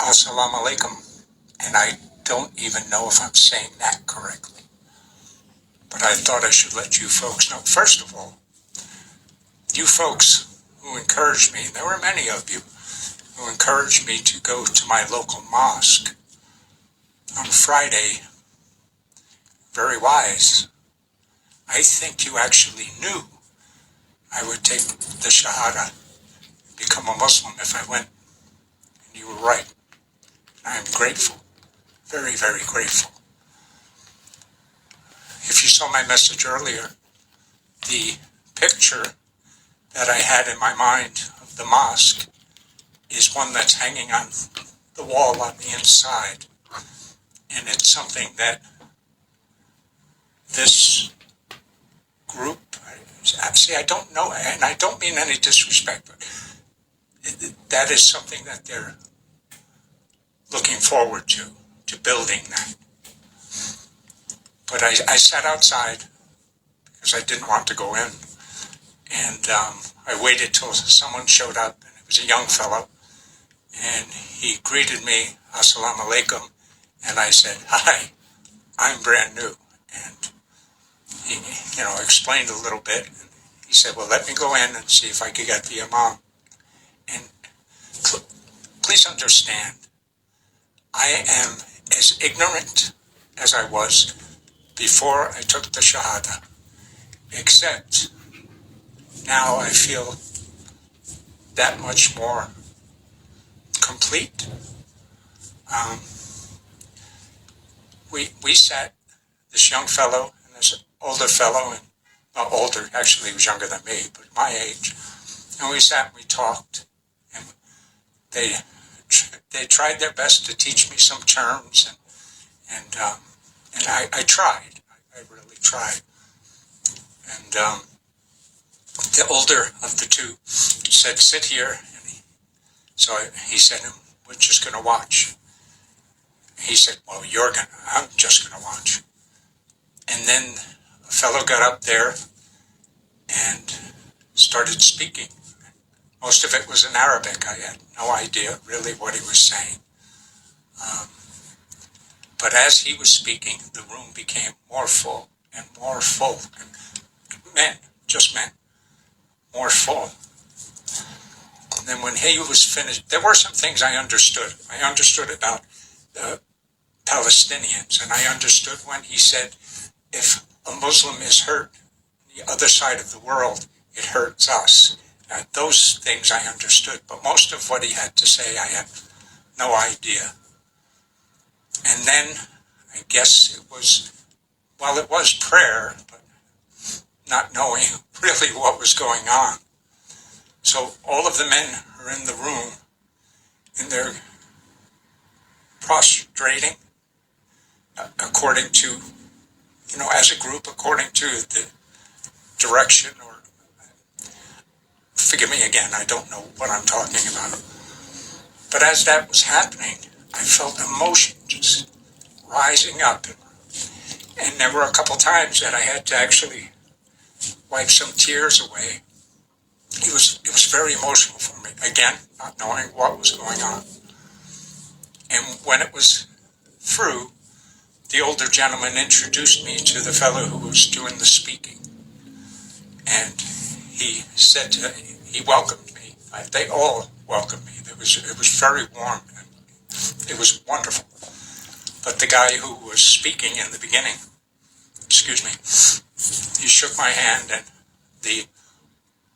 Assalamu alaikum, and I don't even know if I'm saying that correctly. But I thought I should let you folks know. First of all, you folks who encouraged me, there were many of you who encouraged me to go to my local mosque on Friday. Very wise. I think you actually knew I would take the Shahada and become a Muslim if I went. And you were right. I am grateful. Very, very grateful. If you saw my message earlier, the picture that I had in my mind of the mosque is one that's hanging on the wall on the inside. And it's something that this group, see, I don't know, and I don't mean any disrespect, but that is something that they're looking forward to building that. But I sat outside because I didn't want to go in. And I waited till someone showed up, and it was a young fellow. And he greeted me, Assalamu alaikum, and I said, hi, I'm brand new. And he, explained a little bit. And he said, well, let me go in and see if I could get the imam. And please understand, I am as ignorant as I was before I took the Shahada, except now I feel that much more complete. We sat, this young fellow and this older fellow, and not older, actually he was younger than me, but my age, and we sat and we talked, and they tried their best to teach me some terms, and I tried. I really tried. And the older of the two said, sit here. And so he said, we're just going to watch. He said, well, I'm just going to watch. And then a fellow got up there and started speaking. Most of it was in Arabic. I had no idea really what he was saying. But as he was speaking, the room became more full and more full. And just men, more full. And then when he was finished, there were some things I understood. I understood about the Palestinians, and I understood when he said, if a Muslim is hurt on the other side of the world, it hurts us. Those things I understood, but most of what he had to say, I had no idea. And then, I guess it was prayer, but not knowing really what was going on. So all of the men are in the room, and they're prostrating according to, as a group, according to the direction, or, forgive me again, I don't know what I'm talking about. But as that was happening, I felt emotion just rising up. And there were a couple times that I had to actually wipe some tears away. It was very emotional for me. Again, not knowing what was going on. And when it was through, the older gentleman introduced me to the fellow who was doing the speaking. And he said, he welcomed me. They all welcomed me. It was very warm. And it was wonderful. But the guy who was speaking in the beginning, he shook my hand, and the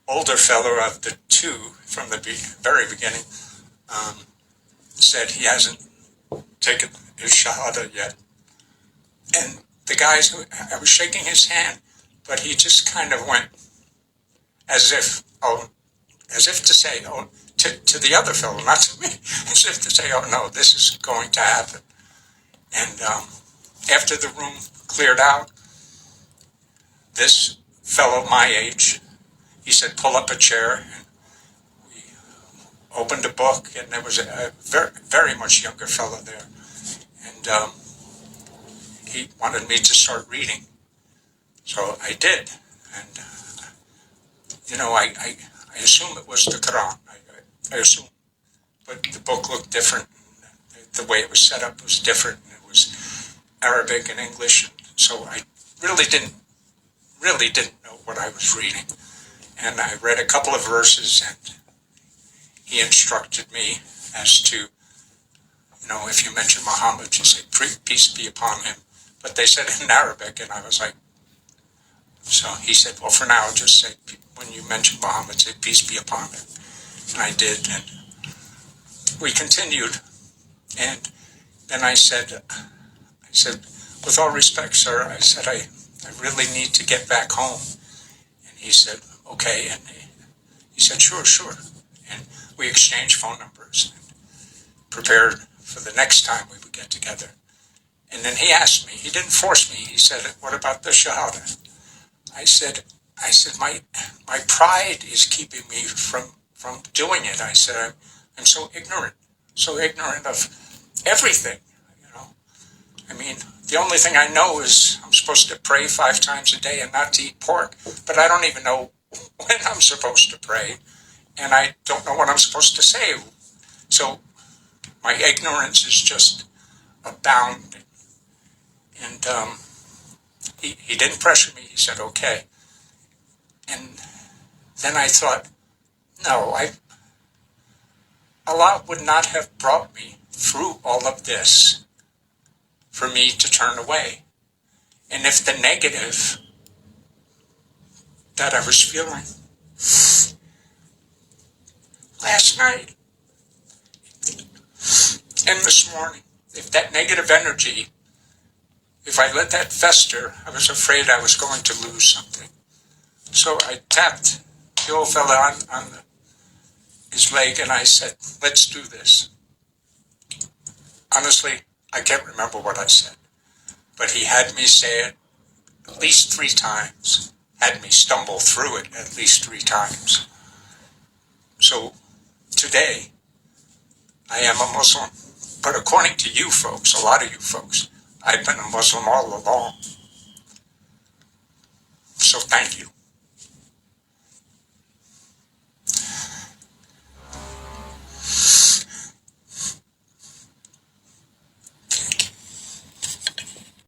older fellow of the two from the very beginning said he hasn't taken his Shahada yet. And the guys, I was shaking his hand, but he just kind of went as if to say, to the other fellow, not to me, as if to say, oh no, this is going to happen. And after the room cleared out, this fellow my age, he said, pull up a chair, and we opened a book, and there was a very, very much younger fellow there. And he wanted me to start reading. So I did. And, I assume it was the Quran. I assume. But the book looked different. the way it was set up was different. It was Arabic and English, and so I really didn't know what I was reading. And I read a couple of verses, and he instructed me as to, if you mention Muhammad, you say, peace be upon him. But they said it in Arabic, and I was like, so he said, well, for now, just say, when you mention Muhammad, say, peace be upon him. And I did, and we continued. And then I said, with all respect, sir, I said, I really need to get back home. And he said, okay. And he said, sure. And we exchanged phone numbers and prepared for the next time we would get together. And then he asked me, he didn't force me, he said, what about the Shahada? I said, my pride is keeping me from doing it. I said, I'm so ignorant of everything, I mean, the only thing I know is I'm supposed to pray 5 times a day and not to eat pork, but I don't even know when I'm supposed to pray, and I don't know what I'm supposed to say. So my ignorance is just abounding. And he didn't pressure me. He said, okay. And then I thought, no, Allah would not have brought me through all of this for me to turn away. And if the negative that I was feeling last night and this morning, if that negative energy, if I let that fester, I was afraid I was going to lose something. So I tapped the old fella on his leg and I said, let's do this. Honestly, I can't remember what I said, but he had me say it at least 3 times, had me stumble through it at least 3 times. So today, I am a Muslim, but according to you folks, a lot of you folks, I've been a Muslim all along. So thank you.